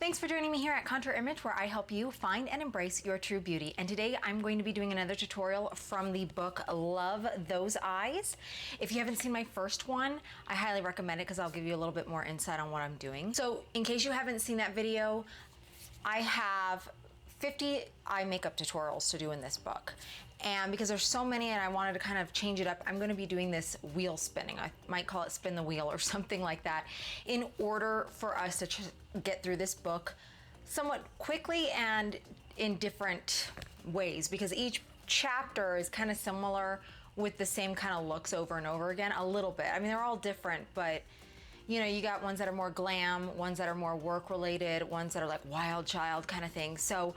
Thanks for joining me here at Contour Image, where I help you find and embrace your true beauty. And today I'm going to be doing another tutorial from the book Love Those Eyes. If you haven't seen my first one, I highly recommend it because I'll give you a little bit more insight on what I'm doing. So in case you haven't seen that video, I have 50 eye makeup tutorials to do in this book. And because there's so many and I wanted to kind of change it up, I'm gonna be doing this wheel spinning. I might call it spin the wheel or something like that, in order for us to get through this book somewhat quickly and in different ways, because each chapter is kind of similar with the same kind of looks over and over again, a little bit. I mean, they're all different, but you know, you got ones that are more glam, ones that are more work related, ones that are like wild child kind of thing. So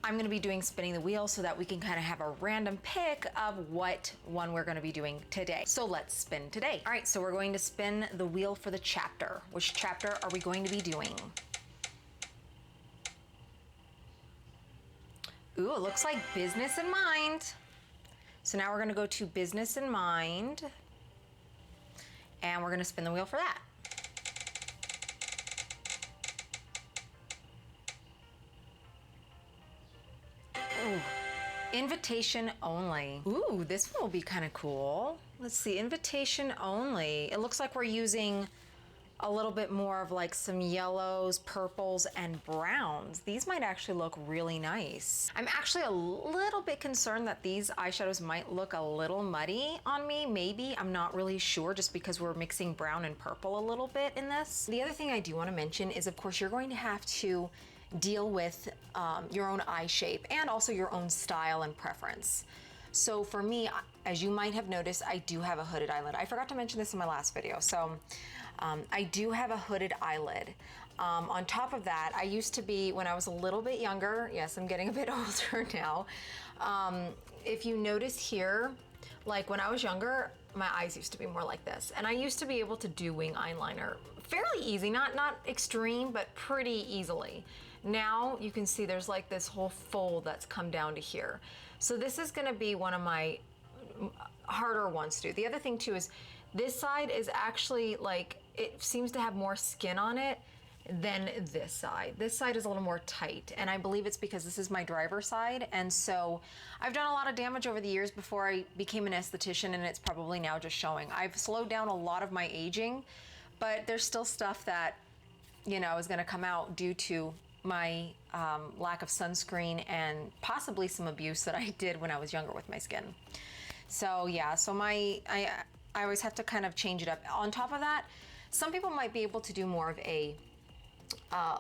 I'm gonna be doing spinning the wheel so that we can kind of have a random pick of what one we're gonna be doing today. So let's spin today. All right, so we're going to spin the wheel for the chapter. Which chapter are we going to be doing? Ooh, it looks like Business in Mind. So now we're gonna go to Business in Mind, and we're gonna spin the wheel for that. Ooh, invitation only. Ooh, this one will be kind of cool. Let's see, invitation only. It looks like we're using a little bit more of like some yellows, purples, and browns. These might actually look really nice. I'm actually a little bit concerned that these eyeshadows might look a little muddy on me, maybe. I'm not really sure, just because we're mixing brown and purple a little bit in this. The other thing I do want to mention is, of course, you're going to have to deal with your own eye shape and also your own style and preference. So for me, as you might have noticed, I do have a hooded eyelid. I forgot to mention this in my last video. So I do have a hooded eyelid. On top of that, I used to be, when I was a little bit younger, yes, I'm getting a bit older now. If you notice here, like when I was younger, my eyes used to be more like this. And I used to be able to do wing eyeliner fairly easy, not extreme, but pretty easily. Now you can see there's like this whole fold that's come down to here. So this is gonna be one of my harder ones to do. The other thing too is this side is actually like, it seems to have more skin on it than this side. This side is a little more tight, and I believe it's because this is my driver's side, and so I've done a lot of damage over the years before I became an esthetician, and it's probably now just showing. I've slowed down a lot of my aging, but there's still stuff that, you know, is gonna come out due to my lack of sunscreen and possibly some abuse that I did when I was younger with my skin. So yeah, so I always have to kind of change it up. On top of that, some people might be able to do more of a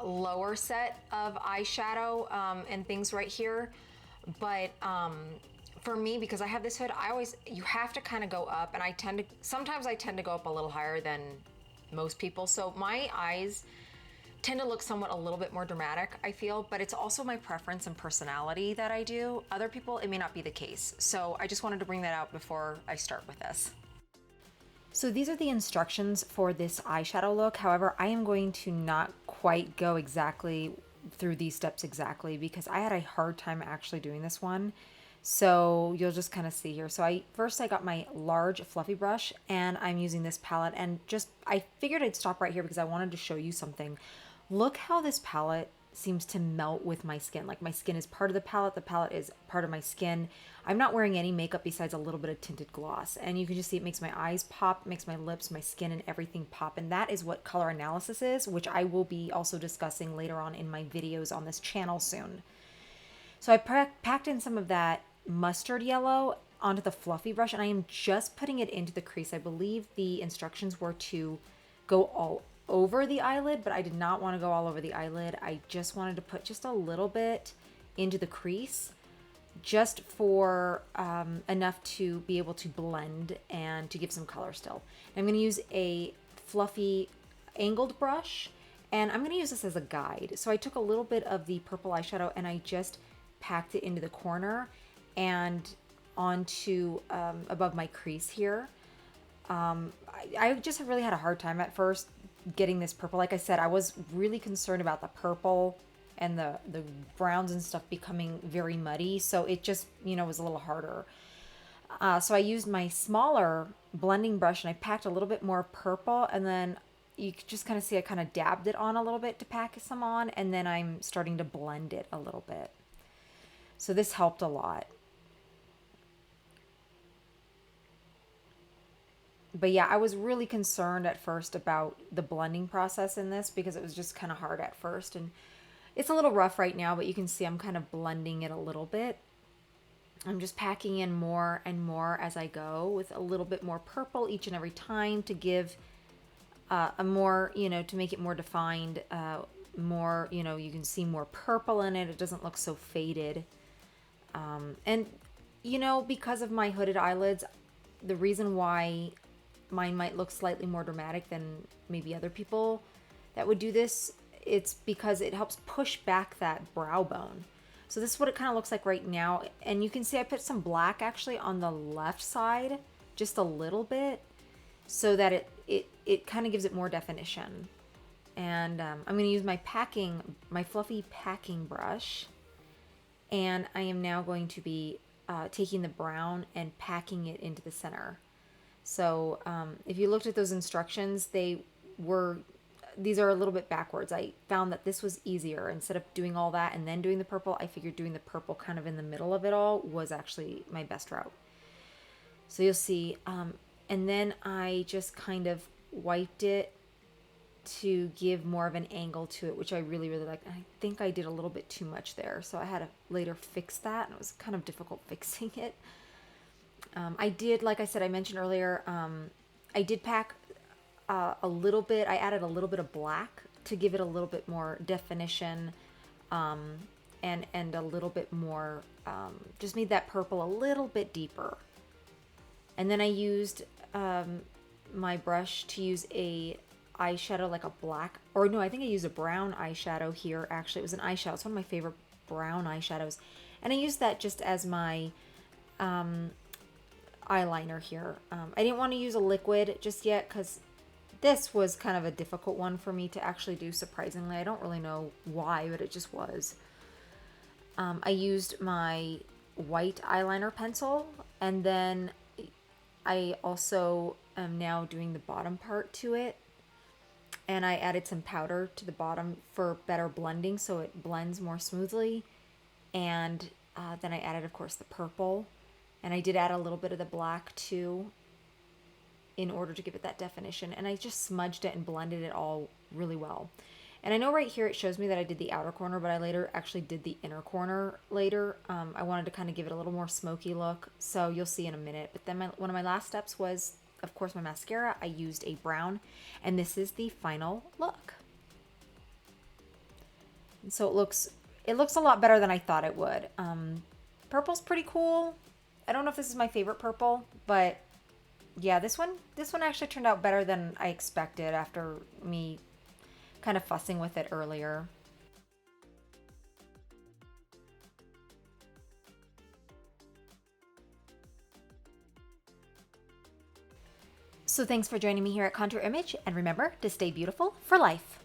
lower set of eyeshadow and things right here, but for me, because I have this hood, you have to kind of go up, and sometimes I tend to go up a little higher than most people. So my eyes tend to look somewhat a little bit more dramatic, I feel, but it's also my preference and personality that I do. Other people, it may not be the case. So I just wanted to bring that out before I start with this. So these are the instructions for this eyeshadow look. However, I am going to not quite go exactly through these steps exactly, because I had a hard time actually doing this one. So you'll just kind of see here. So first I got my large fluffy brush, and I'm using this palette, and I figured I'd stop right here because I wanted to show you something. Look how this palette seems to melt with my skin. Like, my skin is part of the palette is part of my skin. I'm not wearing any makeup besides a little bit of tinted gloss, and you can just see it makes my eyes pop, makes my lips, my skin, and everything pop. And that is what color analysis is, which I will be also discussing later on in my videos on this channel soon. So I packed in some of that mustard yellow onto the fluffy brush, and I am just putting it into the crease. I believe the instructions were to go all over the eyelid, but I did not want to go all over the eyelid. I just wanted to put just a little bit into the crease, just for enough to be able to blend and to give some color still. And I'm going to use a fluffy angled brush, and I'm going to use this as a guide. So I took a little bit of the purple eyeshadow and I just packed it into the corner and onto above my crease here. I just really had a hard time at first getting this purple. Like I said, I was really concerned about the purple and the browns and stuff becoming very muddy, so it just, you know, was a little harder. So I used my smaller blending brush, and I packed a little bit more purple, and then you can just kind of see I kind of dabbed it on a little bit to pack some on, and then I'm starting to blend it a little bit. So this helped a lot. But yeah, I was really concerned at first about the blending process in this because it was just kind of hard at first. And it's a little rough right now, but you can see I'm kind of blending it a little bit. I'm just packing in more and more as I go with a little bit more purple each and every time to give a more, to make it more defined, more, you can see more purple in it. It doesn't look so faded. And, because of my hooded eyelids, the reason why mine might look slightly more dramatic than maybe other people that would do this, it's because it helps push back that brow bone. So this is what it kind of looks like right now. And you can see I put some black actually on the left side, just a little bit, so that it kind of gives it more definition. And I'm going to use my fluffy packing brush. And I am now going to be taking the brown and packing it into the center. So if you looked at those instructions, these are a little bit backwards. I found that this was easier. Instead of doing all that and then doing the purple, I figured doing the purple kind of in the middle of it all was actually my best route. So you'll see. And then I just kind of wiped it to give more of an angle to it, which I really, really like. I think I did a little bit too much there. So I had to later fix that, and it was kind of difficult fixing it. I did, like I said, I mentioned earlier, I did pack a little bit. I added a little bit of black to give it a little bit more definition, and a little bit more, just made that purple a little bit deeper. And then I used my brush to use a eyeshadow, like a black, or no, I think I used a brown eyeshadow here. Actually, it was an eyeshadow. It's one of my favorite brown eyeshadows. And I used that just as my eyeliner here. I didn't want to use a liquid just yet because this was kind of a difficult one for me to actually do, surprisingly. I don't really know why, but it just was. I used my white eyeliner pencil, and then I also am now doing the bottom part to it. And I added some powder to the bottom for better blending so it blends more smoothly. And then I added, of course, the purple. And I did add a little bit of the black too in order to give it that definition. And I just smudged it and blended it all really well. And I know right here it shows me that I did the outer corner, but I later actually did the inner corner later. I wanted to kind of give it a little more smoky look. So you'll see in a minute. But then one of my last steps was, of course, my mascara. I used a brown, and this is the final look. And so it looks a lot better than I thought it would. Purple's pretty cool. I don't know if this is my favorite purple, but yeah, this one actually turned out better than I expected after me kind of fussing with it earlier. So thanks for joining me here at Contour Image, and remember to stay beautiful for life.